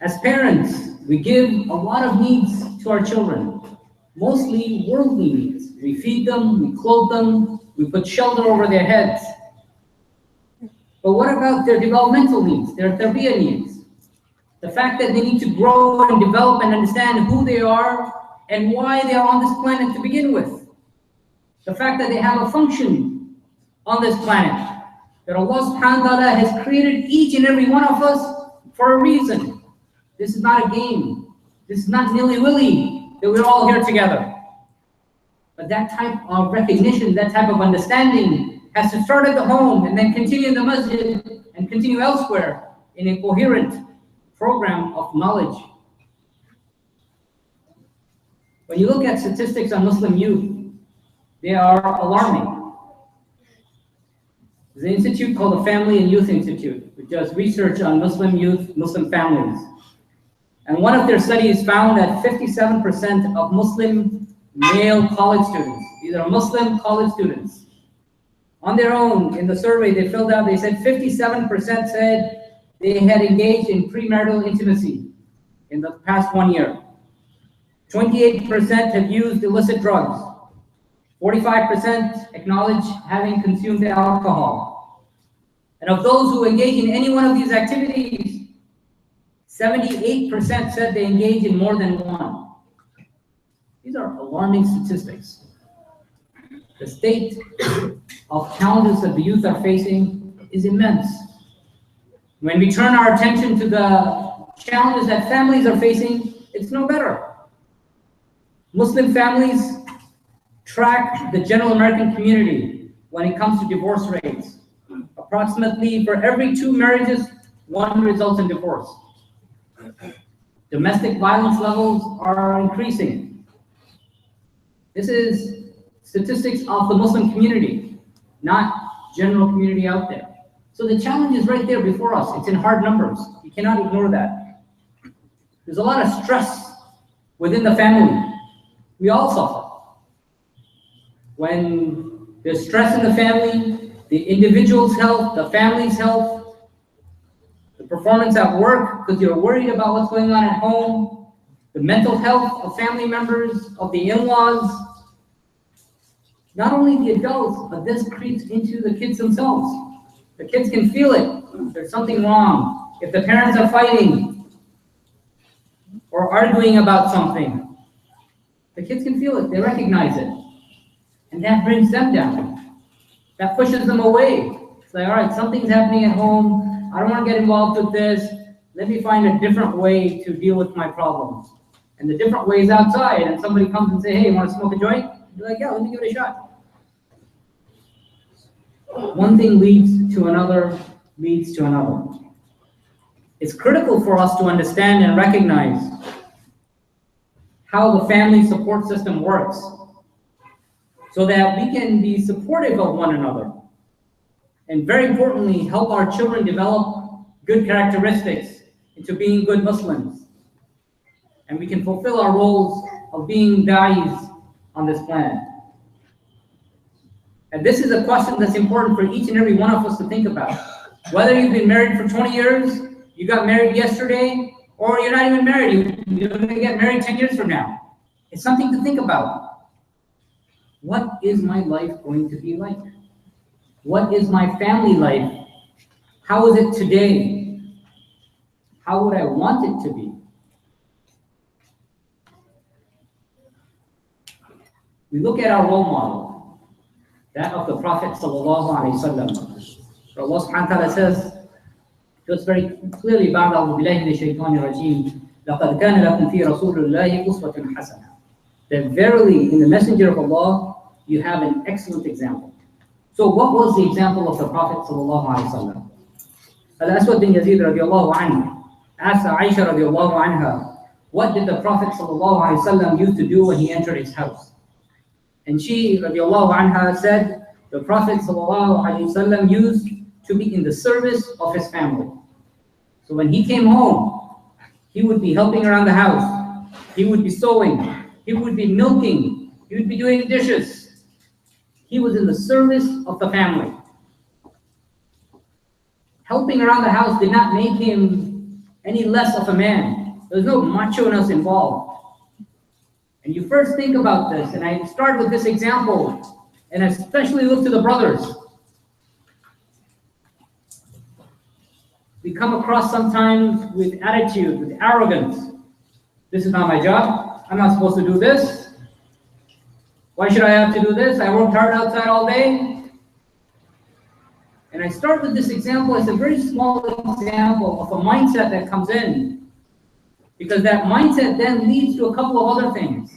As parents, we give a lot of needs to our children, mostly worldly needs. We feed them, we clothe them, we put shelter over their heads. But what about their developmental needs, their tarbiyah needs? The fact that they need to grow and develop and understand who they are and why they are on this planet to begin with. The fact that they have a function on this planet, that Allah subhanahu wa ta'ala has created each and every one of us for a reason. This is not a game. This is not nilly-willy that we're all here together. But that type of recognition, that type of understanding has to start at the home and then continue in the masjid and continue elsewhere in a coherent program of knowledge. When you look at statistics on Muslim youth, they are alarming. There's an institute called the Family and Youth Institute, which does research on Muslim youth, Muslim families. And one of their studies found that 57% of Muslim male college students, these are Muslim college students, on their own, in the survey they filled out, they said 57% said they had engaged in premarital intimacy in the past 1 year. 28% have used illicit drugs. 45% acknowledge having consumed alcohol. And of those who engage in any one of these activities, 78% said they engage in more than one. These are alarming statistics. The state of challenges that the youth are facing is immense. When we turn our attention to the challenges that families are facing, it's no better. Muslim families track the general American community when it comes to divorce rates. Approximately for every 2 marriages, 1 results in divorce. Domestic violence levels are increasing. This is statistics of the Muslim community, not general community out there. So the challenge is right there before us. It's in hard numbers. You cannot ignore that. There's a lot of stress within the family. We all suffer. When there's stress in the family, the individual's health, the family's health, the performance at work, because you're worried about what's going on at home, the mental health of family members, of the in-laws, not only the adults, but this creeps into the kids themselves. The kids can feel it. There's something wrong. If the parents are fighting or arguing about something, the kids can feel it. They recognize it. And that brings them down. That pushes them away. It's like, all right, something's happening at home. I don't want to get involved with this. Let me find a different way to deal with my problems. And the different way is outside. And somebody comes and say, hey, you want to smoke a joint? You're like, yeah, let me give it a shot. One thing leads to another, leads to another. It's critical for us to understand and recognize how the family support system works so that we can be supportive of one another. And very importantly, help our children develop good characteristics into being good Muslims. And we can fulfill our roles of being da'is on this planet. And this is a question that's important for each and every one of us to think about. Whether you've been married for 20 years, you got married yesterday, or you're not even married, you're going to get married 10 years from now. It's something to think about. What is my life going to be like? What is my family life? How is it today? How would I want it to be? We look at our role model, that of the Prophet sallallahu alaihi wasallam. So Allah subhanahu wa ta'ala says to us very clearly, "Ba'da a'udhu billahi minash shaitanir rajim, laqad kana lakum fi rasulillahi uswatun hasanah." That verily, in the Messenger of Allah, you have an excellent example. So, what was the example of the Prophet sallallahu alaihi wasallam? Al-Aswad bin Yazid radiallahu anhu asked Aisha radiallahu anha, what did the Prophet sallallahu alaihi wasallam used to do when he entered his house? And she radiallahu anha said, the Prophet sallallahu alaihi wasallam used to be in the service of his family. So when he came home, he would be helping around the house. He would be sewing. He would be milking. He would be doing dishes. He was in the service of the family. Helping around the house did not make him any less of a man. There's no macho-ness involved. And you first think about this, and I start with this example, and especially look to the brothers. We come across sometimes with attitude, with arrogance. This is not my job. I'm not supposed to do this. Why should I have to do this? I worked hard outside all day. And I start with this example. It's a very small example of a mindset that comes in. Because that mindset then leads to a couple of other things.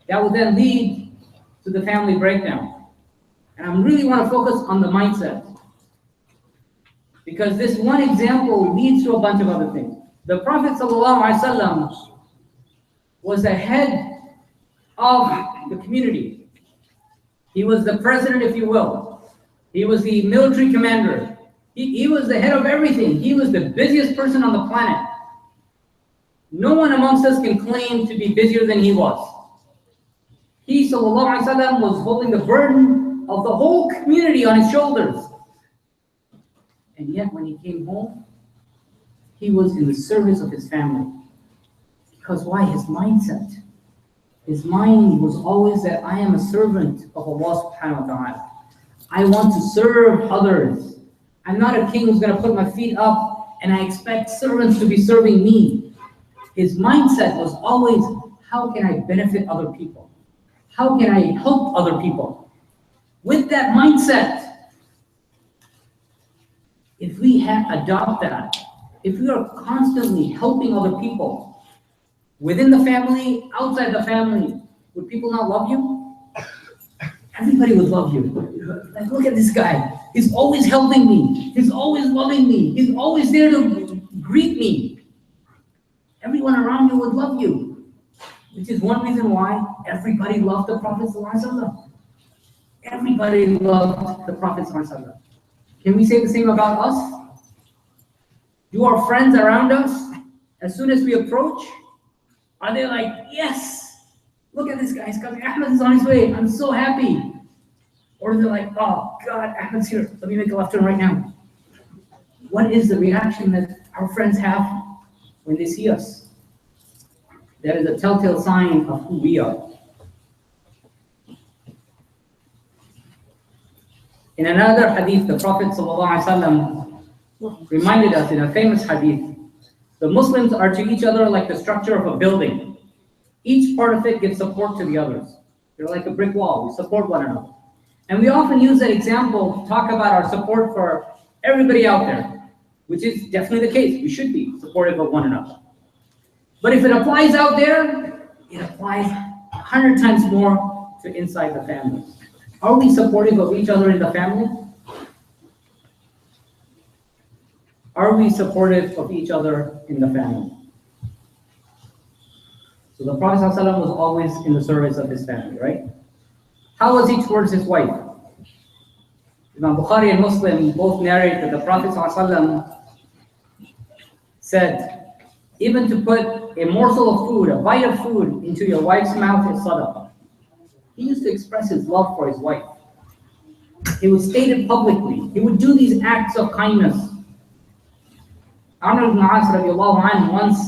That will then lead to the family breakdown. And I really want to focus on the mindset. Because this one example leads to a bunch of other things. The Prophet ﷺ was the head of the community. He was the president, if you will. He was the military commander. He was the head of everything. He was the busiest person on the planet. No one amongst us can claim to be busier than he was. He, ﷺ, was holding the burden of the whole community on his shoulders. And yet when he came home, he was in the service of his family. Because why? His mindset. His mind was always that I am a servant of Allah subhanahu wa ta'ala. I want to serve others. I'm not a king who's going to put my feet up and I expect servants to be serving me. His mindset was always, how can I benefit other people? How can I help other people? With that mindset, if we adopt that, if we are constantly helping other people, within the family, outside the family, would people not love you? Everybody would love you. Like, look at this guy. He's always helping me. He's always loving me. He's always there to greet me. Everyone around you would love you. Which is one reason why everybody loved the Prophet ﷺ. Everybody loved the Prophet ﷺ. Can we say the same about us? Do our friends around us, as soon as we approach, are they like, yes, look at this guy, he's coming, Ahmed is on his way, I'm so happy. Or they're like, oh God, Ahmed's here, let me make a left turn right now. What is the reaction that our friends have when they see us? That is a telltale sign of who we are. In another hadith, the Prophet ﷺ reminded us in a famous hadith, the Muslims are to each other like the structure of a building. Each part of it gives support to the others. They're like a brick wall, we support one another. And we often use that example to talk about our support for everybody out there, which is definitely the case. We should be supportive of one another. But if it applies out there, it applies 100 times more to inside the family. Are we supportive of each other in the family? Are we supportive of each other in the family? So the Prophet ﷺ was always in the service of his family, right? How was he towards his wife? Imam Bukhari and Muslim both narrate that the Prophet ﷺ said, even to put a morsel of food, a bite of food into your wife's mouth is sadaqah. He used to express his love for his wife. He would state it publicly. He would do these acts of kindness. Amr ibn As radiallahu anhu once,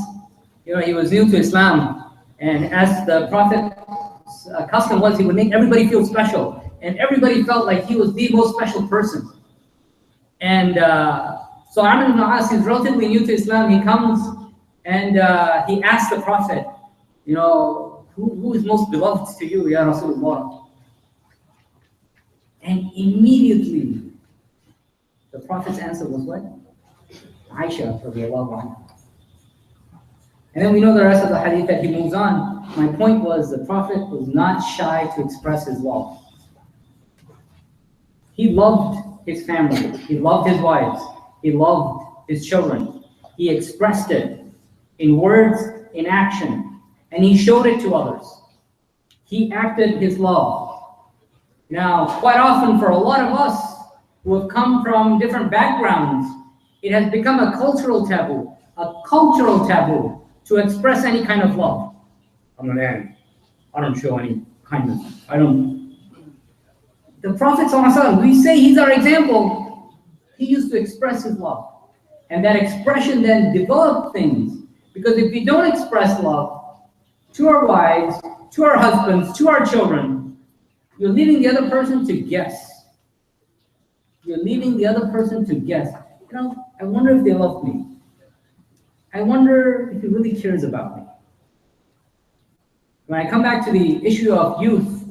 he was new to Islam, and as the Prophet's custom was, he would make everybody feel special, and everybody felt like he was the most special person. And so Amr ibn As, he's relatively new to Islam. He comes and he asks the Prophet, who is most beloved to you, Ya Rasulullah? And immediately, the Prophet's answer was what? Aisha, radiallahu anha. And then we know the rest of the hadith that he moves on. My point was, the Prophet was not shy to express his love. He loved his family. He loved his wives. He loved his children. He expressed it in words, in action. And he showed it to others. He acted his love. Now, quite often for a lot of us who have come from different backgrounds, it has become a cultural taboo to express any kind of love. I'm not angry. I don't show any kindness. The Prophet ﷺ, we say he's our example. He used to express his love. And that expression then develops things. Because if we don't express love to our wives, to our husbands, to our children, you're leaving the other person to guess. You're leaving the other person to guess. You know, I wonder if they love me. I wonder if he really cares about me. When I come back to the issue of youth,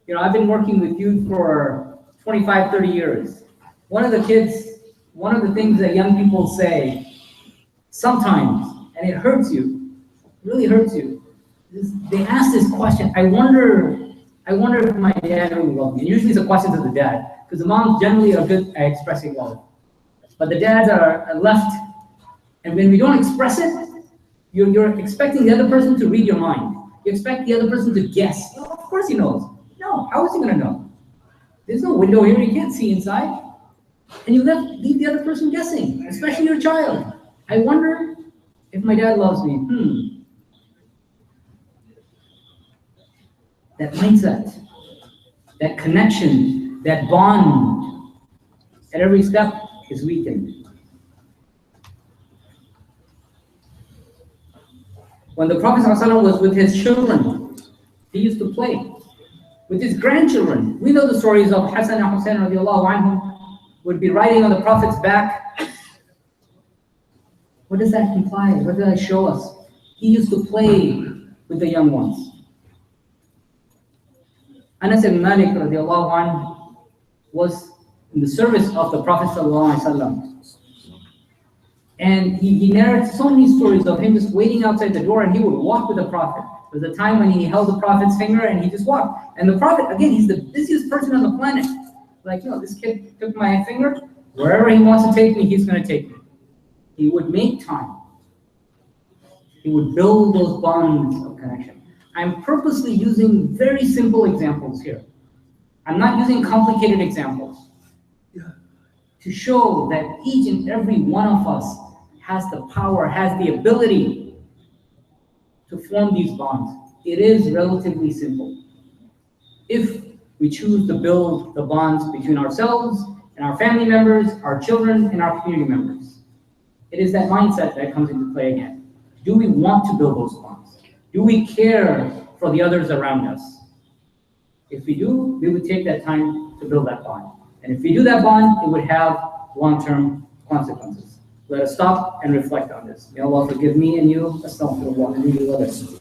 you know, I've been working with youth for 25, 30 years. One of the things that young people say sometimes, and it hurts you, really hurts you, is they ask this question, I wonder if my dad really loves me. And usually it's a question to the dad, because the moms generally are good at expressing love. But the dads are left, and when we don't express it, you're expecting the other person to read your mind. You expect the other person to guess. Oh, of course he knows. No, how is he going to know? There's no window here, you can't see inside. And you leave the other person guessing, especially your child. I wonder if my dad loves me. That mindset, that connection, that bond, at every step is weakened. When the Prophet ﷺ was with his children, he used to play. With his grandchildren, we know the stories of Hassan and Hussein radiallahu anhum would be riding on the Prophet's back. What does that imply? What does that show us? He used to play with the young ones. Anas ibn Malik radiallahu anhu was in the service of the Prophet sallallahu alaihi wasallam. And he narrates so many stories of him just waiting outside the door, and he would walk with the Prophet. There was a time when he held the Prophet's finger and he just walked. And the Prophet, again, he's the busiest person on the planet. Like, you know, this kid took my finger. Wherever he wants to take me, he's going to take me. He would make time. He would build those bonds of connection. I'm purposely using very simple examples here. I'm not using complicated examples. To show that each and every one of us has the power, has the ability to form these bonds. It is relatively simple. If we choose to build the bonds between ourselves and our family members, our children, and our community members. It is that mindset that comes into play again. Do we want to build those bonds? Do we care for the others around us? If we do, we would take that time to build that bond. And if we do that bond, it would have long-term consequences. Let us stop and reflect on this. May Allah forgive me and you. Astaghfirullah. And you others.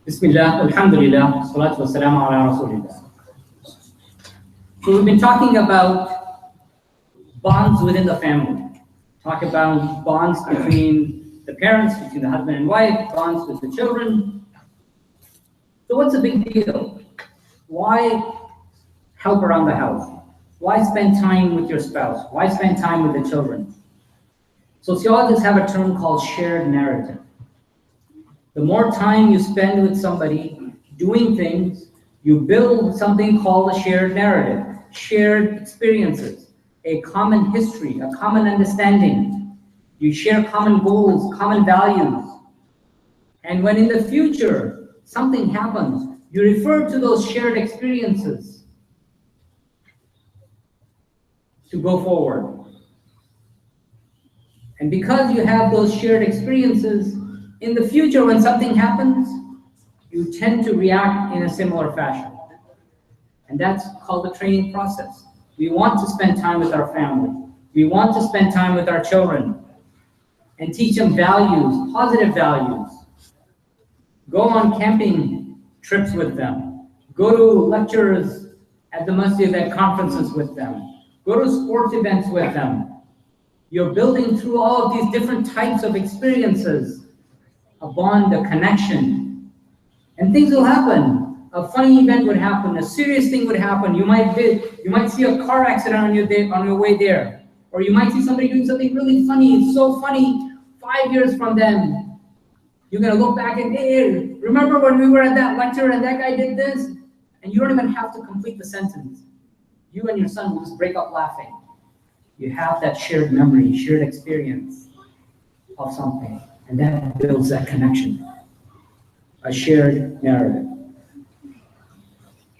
Bismillah, alhamdulillah, salatu wassalamu ala rasulillah. So we've been talking about bonds within the family. Talk about bonds between the parents, between the husband and wife, bonds with the children. So what's the big deal? Why help around the house? Why spend time with your spouse? Why spend time with the children? Sociologists have a term called shared narrative. The more time you spend with somebody doing things, you build something called a shared narrative, shared experiences, a common history, a common understanding. You share common goals, common values. And when in the future something happens, you refer to those shared experiences to go forward. And because you have those shared experiences, in the future when something happens, you tend to react in a similar fashion. And that's called the training process. We want to spend time with our family. We want to spend time with our children and teach them values, positive values. Go on camping trips with them. Go to lectures at the masjid, at conferences with them. Go to sports events with them. You're building through all of these different types of experiences a bond, a connection. And things will happen. A funny event would happen, a serious thing would happen. You might see a car accident on your way there. Or you might see somebody doing something really funny. It's so funny. 5 years from then, you're going to look back and, hey, remember when we were at that lecture and that guy did this? And you don't even have to complete the sentence. You and your son will just break up laughing. You have that shared memory, shared experience of something. And that builds that connection. a shared narrative.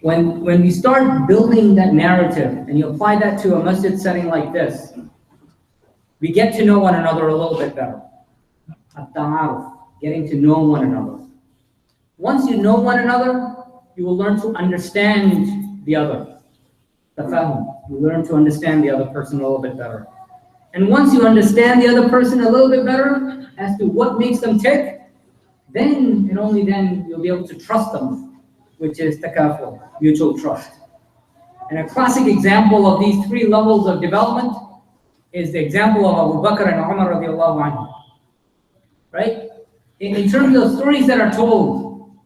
When we start building that narrative and you apply that to a masjid setting like this, we get to know one another a little bit better. At-ta'aruf, getting to know one another. Once you know one another, you will learn to understand the other. Tafahum, you learn to understand the other person a little bit better. And once you understand the other person a little bit better as to what makes them tick, then and only then you'll be able to trust them, which is takaful, mutual trust. And a classic example of these three levels of development is the example of Abu Bakr and Umar radiallahu anhu. Right? In terms of stories that are told,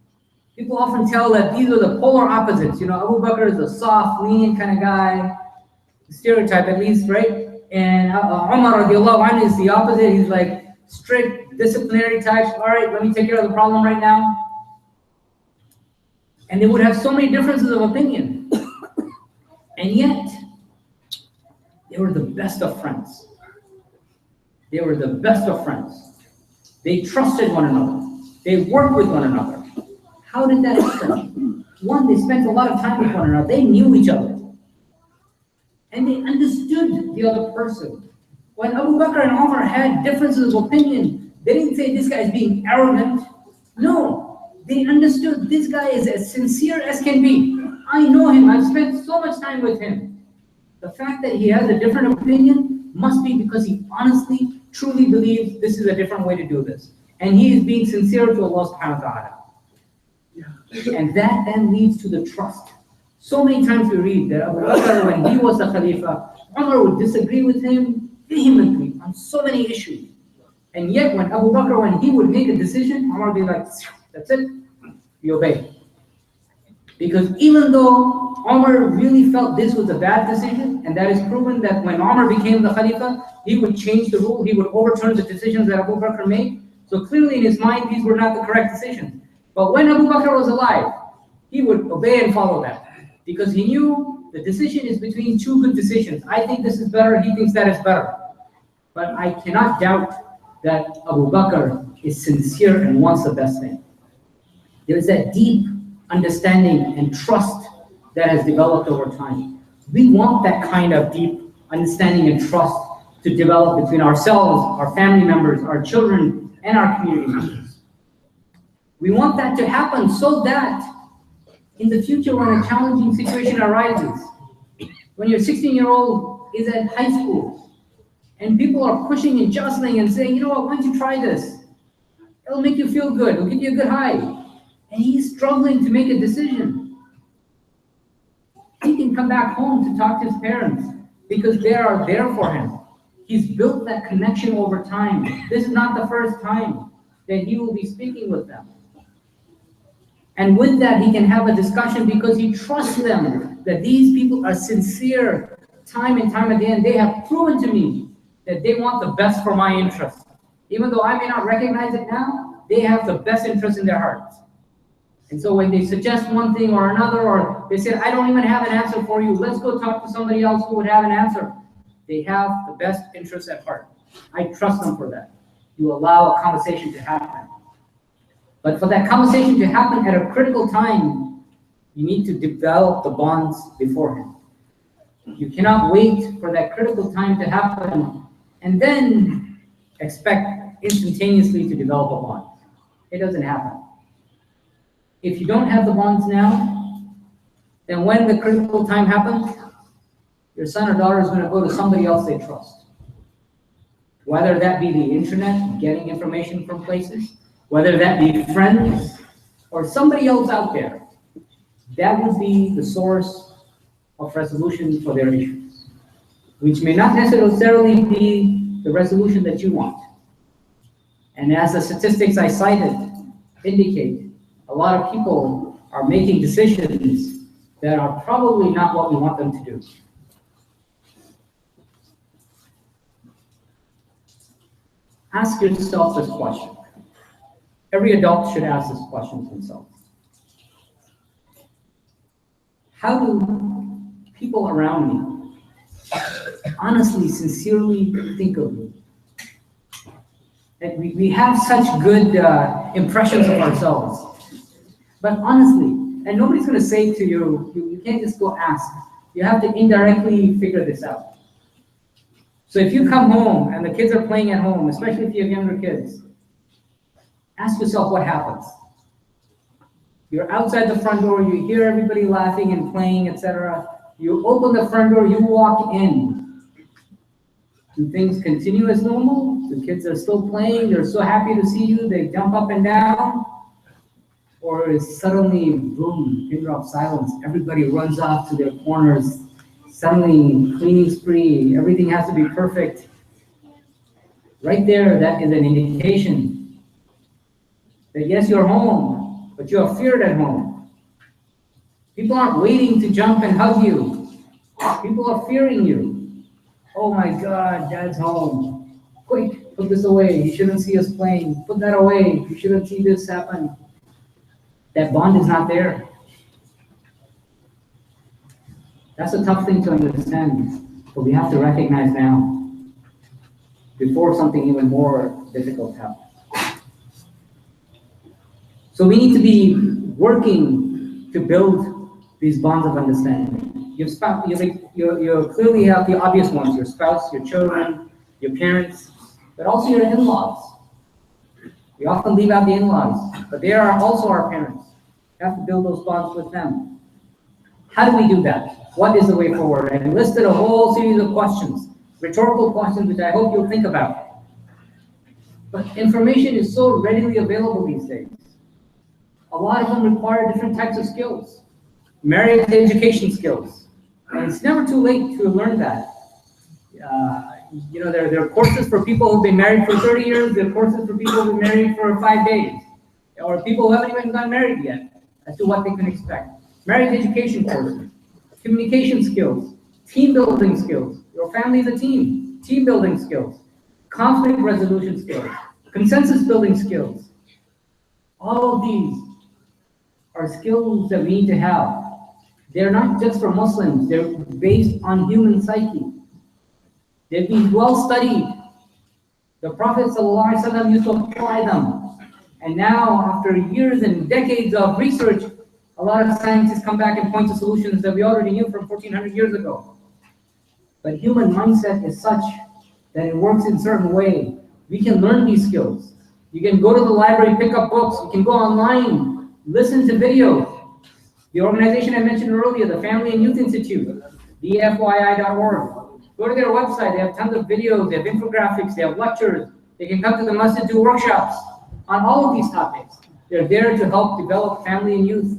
people often tell that these are the polar opposites. You know, Abu Bakr is a soft, lenient kind of guy, stereotype at least, right? And Umar radiallahu anhu is the opposite. He's like strict, disciplinary types. All right, let me take care of the problem right now. And they would have so many differences of opinion. And yet, they were the best of friends. They were the best of friends. They trusted one another. They worked with one another. How did that happen? One, they spent a lot of time with one another. They knew each other. And they understood the other person. When Abu Bakr and Umar had differences of opinion, they didn't say this guy is being arrogant. No, they understood this guy is as sincere as can be. I know him. I've spent so much time with him. The fact that he has a different opinion must be because he honestly, truly believes this is a different way to do this. And he is being sincere to Allah subhanahu wa ta'ala. And that then leads to the trust. So many times we read that Abu Bakr, when he was the Khalifa, Umar would disagree with him vehemently on so many issues. And yet when Abu Bakr, when he would make a decision, Umar would be like, that's it, you obey. Because even though Umar really felt this was a bad decision, and that is proven that when Umar became the Khalifa, he would change the rule, he would overturn the decisions that Abu Bakr made. So clearly in his mind, these were not the correct decisions. But when Abu Bakr was alive, he would obey and follow that. Because he knew the decision is between two good decisions. I think this is better, he thinks that is better. But I cannot doubt that Abu Bakr is sincere and wants the best thing. There is that deep understanding and trust that has developed over time. We want that kind of deep understanding and trust to develop between ourselves, our family members, our children, and our community members. We want that to happen so that in the future when a challenging situation arises, when your 16-year-old is at high school, and people are pushing and jostling and saying, you know what, why don't you try this? It'll make you feel good, it'll give you a good high. And he's struggling to make a decision. He can come back home to talk to his parents because they are there for him. He's built that connection over time. This is not the first time that he will be speaking with them. And with that, he can have a discussion because he trusts them, that these people are sincere time and time again. They have proven to me that they want the best for my interest. Even though I may not recognize it now, they have the best interest in their hearts. And so when they suggest one thing or another, or they say, I don't even have an answer for you, let's go talk to somebody else who would have an answer. They have the best interest at heart. I trust them for that. You allow a conversation to happen. But for that conversation to happen at a critical time, you need to develop the bonds beforehand. You cannot wait for that critical time to happen and then expect instantaneously to develop a bond. It doesn't happen. If you don't have the bonds now, then when the critical time happens, your son or daughter is going to go to somebody else they trust. Whether that be the internet, getting information from places, whether that be friends or somebody else out there, that would be the source of resolution for their issues, which may not necessarily be the resolution that you want. And as the statistics I cited indicate, a lot of people are making decisions that are probably not what we want them to do. Ask yourself this question. Every adult should ask this question to themselves. How do people around me honestly, sincerely think of me? That we have such good impressions of ourselves. But honestly, and nobody's going to say to you, you can't just go ask. You have to indirectly figure this out. So if you come home and the kids are playing at home, especially if you have younger kids, ask yourself what happens. You're outside the front door, you hear everybody laughing and playing, etc. You open the front door, you walk in. Do things continue as normal? The kids are still playing, they're so happy to see you, they jump up and down? Or is suddenly, boom, pin drop silence, everybody runs off to their corners, suddenly cleaning spree, everything has to be perfect. Right there, that is an indication that yes, you're home, but you are feared at home. People aren't waiting to jump and hug you. People are fearing you. Oh my God, Dad's home. Quick, put this away. He shouldn't see us playing. Put that away. You shouldn't see this happen. That bond is not there. That's a tough thing to understand, but we have to recognize now before something even more difficult happens. So we need to be working to build these bonds of understanding. You clearly have the obvious ones, your spouse, your children, your parents, but also your in-laws. We often leave out the in-laws, but they are also our parents. We have to build those bonds with them. How do we do that? What is the way forward? I listed a whole series of questions, rhetorical questions, which I hope you'll think about. But information is so readily available these days. A lot of them require different types of skills, marriage education skills. And it's never too late to learn that. There are courses for people who've been married for 30 years, there are courses for people who've been married for 5 days, or people who haven't even gotten married yet, as to what they can expect. Marriage education courses, communication skills, team building skills. Your family is a team. Team building skills, conflict resolution skills, consensus building skills. All of these are skills that we need to have. They're not just for Muslims. They're based on human psyche. They've been well studied. The Prophet ﷺ used to apply them. And now, after years and decades of research, a lot of scientists come back and point to solutions that we already knew from 1400 years ago. But human mindset is such that it works in a certain way. We can learn these skills. You can go to the library, pick up books. You can go online, listen to videos. The organization I mentioned earlier, the Family and Youth Institute, thefyi.org. Go to their website. They have tons of videos. They have infographics. They have lectures. They can come to the masjid, do workshops on all of these topics. They're there to help develop family and youth.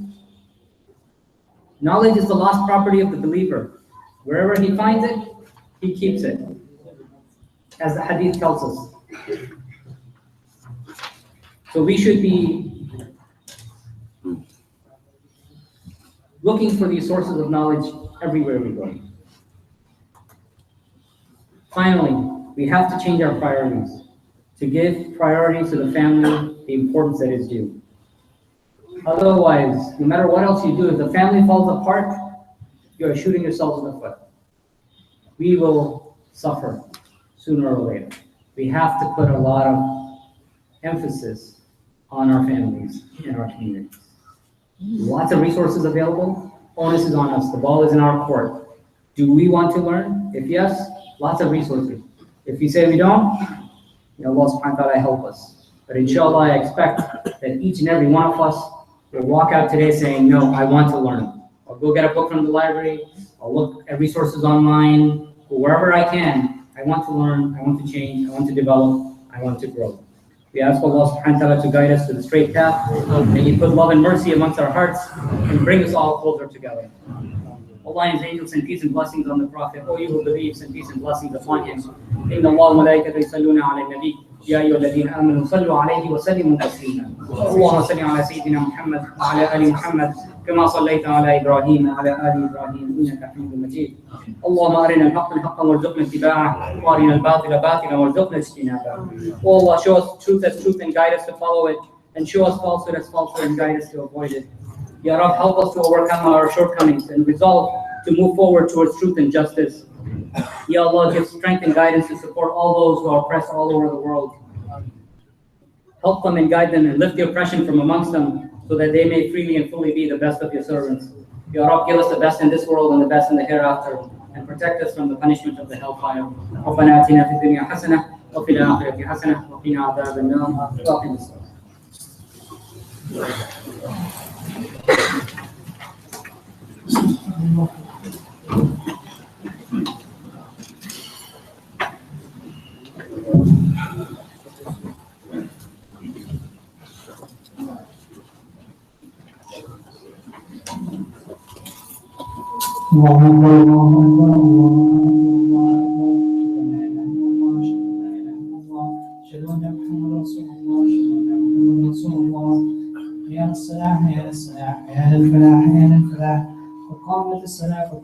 Knowledge is the lost property of the believer. Wherever he finds it, he keeps it, as the hadith tells us. So we should be looking for these sources of knowledge everywhere we go. Finally, we have to change our priorities to give priority to the family the importance that is due. Otherwise, no matter what else you do, if the family falls apart, you are shooting yourselves in the foot. We will suffer sooner or later. We have to put a lot of emphasis on our families and our communities. Lots of resources available. Onus is on us. The ball is in our court. Do we want to learn? If yes, lots of resources. If we say we don't, Allah subhanahu wa ta'ala help us. But inshallah, I expect that each and every one of us will walk out today saying, no, I want to learn. I'll go get a book from the library. I'll look at resources online, wherever I can. I want to learn. I want to change. I want to develop. I want to grow. We ask Allah subhanahu wa ta'ala to guide us to the straight path. May He put love and mercy amongst our hearts and bring us all closer together. Allah and His angels send peace and blessings on the Prophet. O you who believe, send peace and blessings upon him. Inna Allah wa malaikatahu yusalluna ala nabi. Ya ayyuhalladhina amanu sallu alayhi wa sallimu taslima. Allahumma salli ala sayyidina Muhammad wa ala ali Muhammad kama sallaita ala Ibrahim wa ala ali Ibrahim innaka Hamidum Majid. Allahumma arina al-haqqa haqqan warzuqna ittiba'ah wa arina al-batila batilan warzuqna ijtinabah. O Allah, show us truth as truth and guide us to follow it, and show us falsehood as falsehood and guide us to avoid it. Ya Rabb, help us to overcome our shortcomings and resolve to move forward towards truth and justice. Ya Allah, give strength and guidance to support all those who are oppressed all over the world. Help them and guide them and lift the oppression from amongst them, so that they may freely and fully be the best of your servants. Ya Rabb, give us the best in this world and the best in the hereafter, and protect us from the punishment of the hellfire. ربنا آتنا في الدنيا حسنة وفي الآخرة حسنة وقنا عذاب النار. وأقم الصلاة.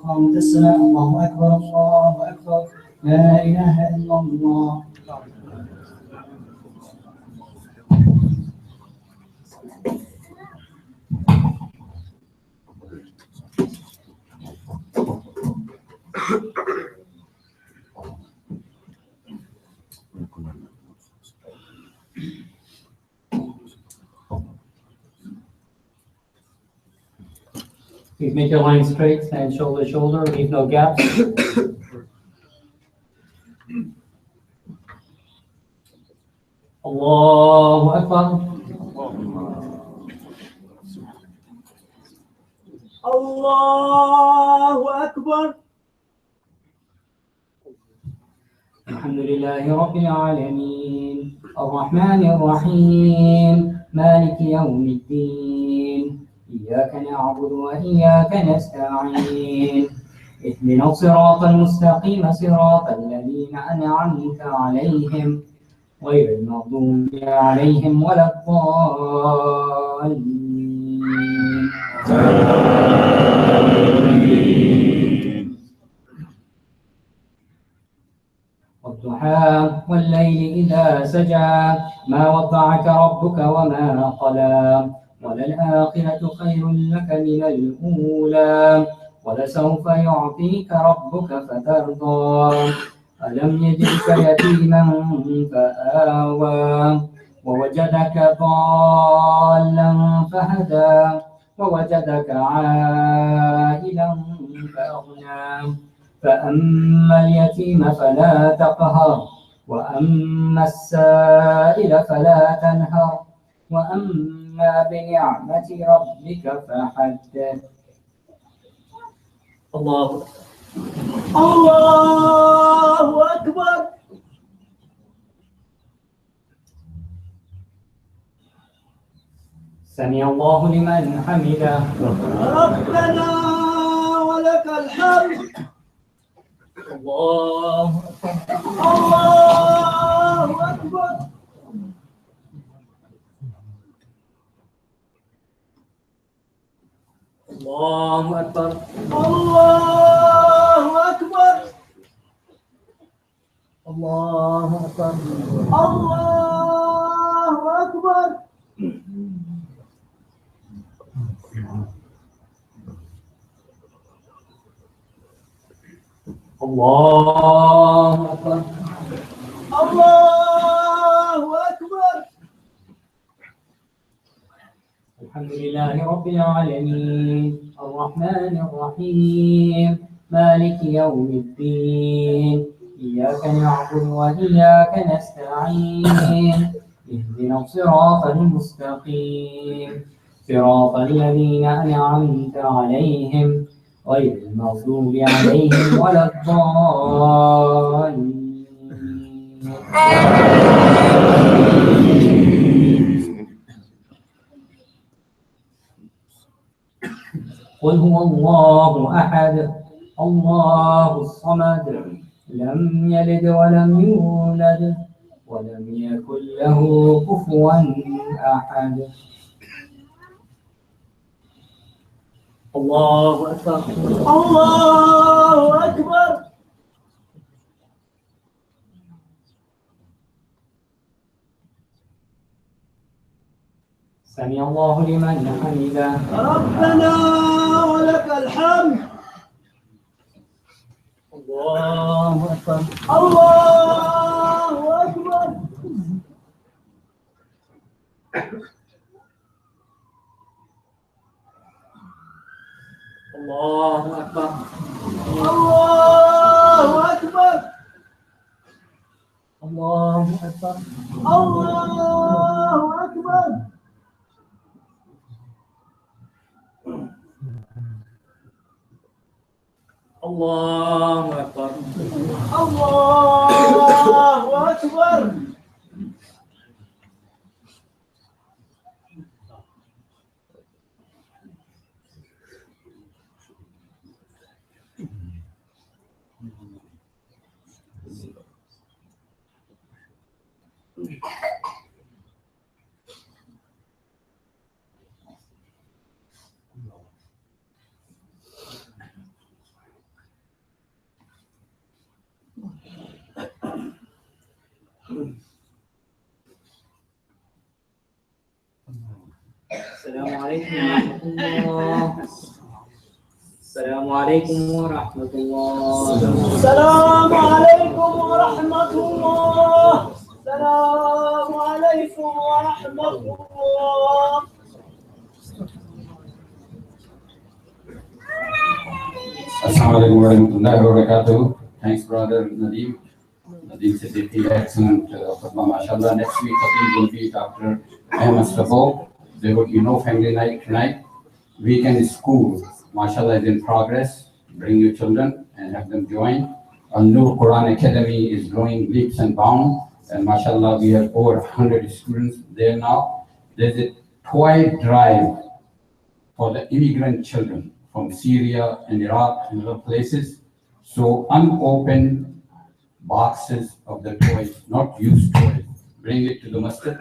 قامت الصلاة الله أكبر الله أكبر لا إله إلا الله. Please make your line straight, stand shoulder to shoulder, leave no gaps. Allahu Akbar. Allahu Akbar. Alhamdulillahi Rabbil Alameen. Ar-Rahmanir Rahim. Maliki Yawmiddin. إياك نعبد وإياك نستعين اهدنا الصراط المستقيم صراط الذين أنعمت عليهم غير المغضوب عليهم ولا الضالين. والضحى والليل إذا سجى ما ودعك ربك وما قلى وللآخرة خير لك من الأولى ولسوف يعطيك ربك فترضى ألم يجدك يتيما فآوى ووجدك ضالا فهدى ووجدك عائلا فأغنى فأما اليتيم فلا تقهر وأما السائل فلا تنهر وأما بنعمة ربك فحدث. الله أكبر. سمع الله لمن حمده. ربنا ولك الحمد. الله أكبر. الله أكبر. الله أكبر. الله أكبر. الله أكبر. الله أكبر. الله أكبر. الحمد لله رب العالمين الرحمن الرحيم مالك يوم الدين إياك نعبد وإياك نستعين اهدنا الصراط المستقيم صراط الذين أنعمت عليهم غير المغضوب عليهم ولا الضالين. قل هو الله أحد الله الصمد لم يلد ولم يولد ولم يكن له كفوا أحد. الله أكبر. الله أكبر. سمع الله لمن حمده. ربنا ولك الحمد. الله أكبر. الله أكبر. Allahu Akbar. Allahu Akbar. Allahu Akbar. Allahu Akbar. Allahu Akbar. Allahu Akbar. Assalamu alaikum wa rahmatullah. Assalamu alaikum wa rahmatullah. Assalamu alaikum wa rahmatullah. Assalamu alaikum wa rahmatullah. Assalamu alaikum wa rahmatullahi wa barakatuh. Thanks, brother Nadeem. Nadeem Siddiqui, excellent khutbah, mashallah. Next week, Khatib will be Dr. Ahmed Sabo. There will be no family night tonight. Weekend school, mashallah, is in progress. Bring your children and have them join. Al-Nur Quran Academy is growing leaps and bounds. And mashallah, we have over 100 students there now. There's a toy drive for the immigrant children from Syria and Iraq and other places. So unopened boxes of the toys, not used toys, bring it to the masjid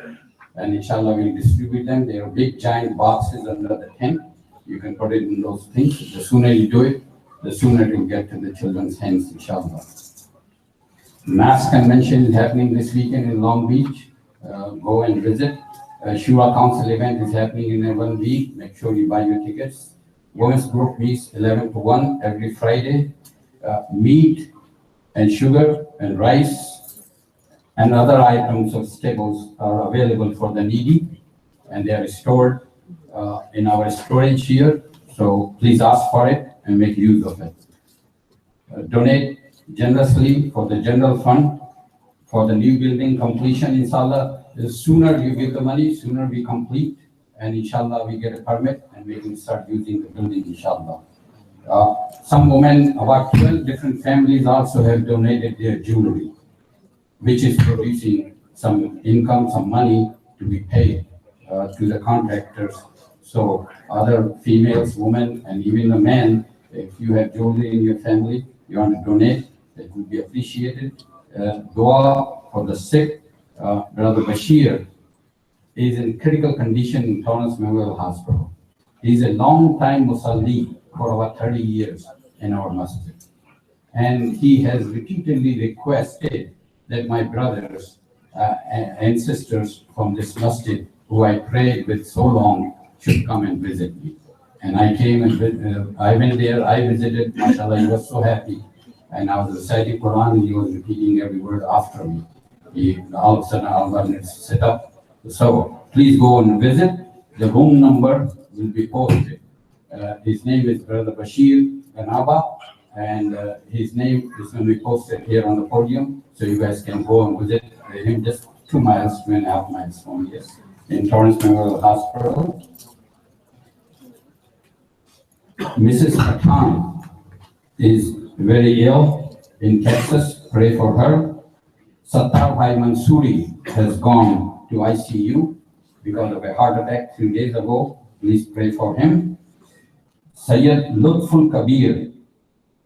and inshallah we'll distribute them. They are big giant boxes under the tent. You can put it in those things. The sooner you do it, the sooner it will get to the children's hands, inshallah. Mass convention is happening this weekend in Long Beach. Go and visit. Shura Council event is happening in 1 week. Make sure you buy your tickets. Women's group meets 11 to 1 every Friday. Meat and sugar and rice and other items of staples are available for the needy, and they are stored in our storage here. So please ask for it and make use of it. Donate generously for the general fund for the new building completion, inshallah. The sooner you give the money, sooner we complete, and inshallah we get a permit and we can start using the building, inshallah. Some women, about 12 different families also have donated their jewelry, which is producing some income, some money to be paid to the contractors. So other females, women, and even the men, if you have jewelry in your family, you want to donate, it would be appreciated. Dua for the sick. Brother Bashir is in critical condition in Torrance Memorial Hospital. He's a long time Musalli for about 30 years in our masjid. And he has repeatedly requested that my brothers and sisters from this masjid, who I prayed with so long, should come and visit me. And I came and I went there, I visited, mashallah, he was so happy. And I was reciting Quran and he was repeating every word after me. All of a sudden, Allah set up. So please go and visit. The room number will be posted. His name is Brother Bashir Ganaba, and his name is going to be posted here on the podium, so you guys can go and visit him just 2.5 miles from here in Torrance Memorial Hospital. Mrs. Patan is very ill in Texas. Pray for her. Sattar Bhai Mansoori has gone to ICU because of a heart attack 3 days ago. Please pray for him. Sayyid Lutful Kabir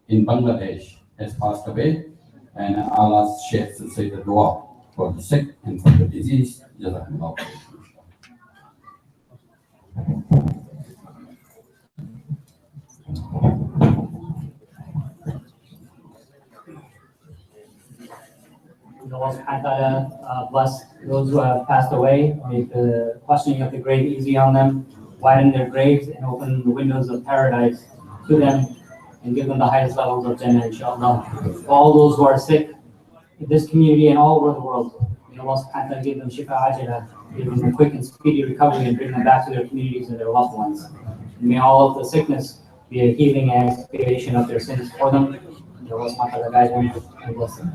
in Bangladesh has passed away, and Allah Sheikh to say the dua for the sick and for the disease. Jazakallah. Allah subhanahu wa ta'ala bless those who have passed away, make the questioning of the grave easy on them, widen their graves and open the windows of paradise to them and give them the highest levels of Jannah, inshallah. For all those who are sick in this community and all over the world, may Allah subhanahu wa ta'ala give them shifa ajila, give them a quick and speedy recovery and bring them back to their communities and their loved ones. And may all of the sickness be a healing and expiation of their sins for them. May Allah subhanahu wa ta'ala guide them and bless them.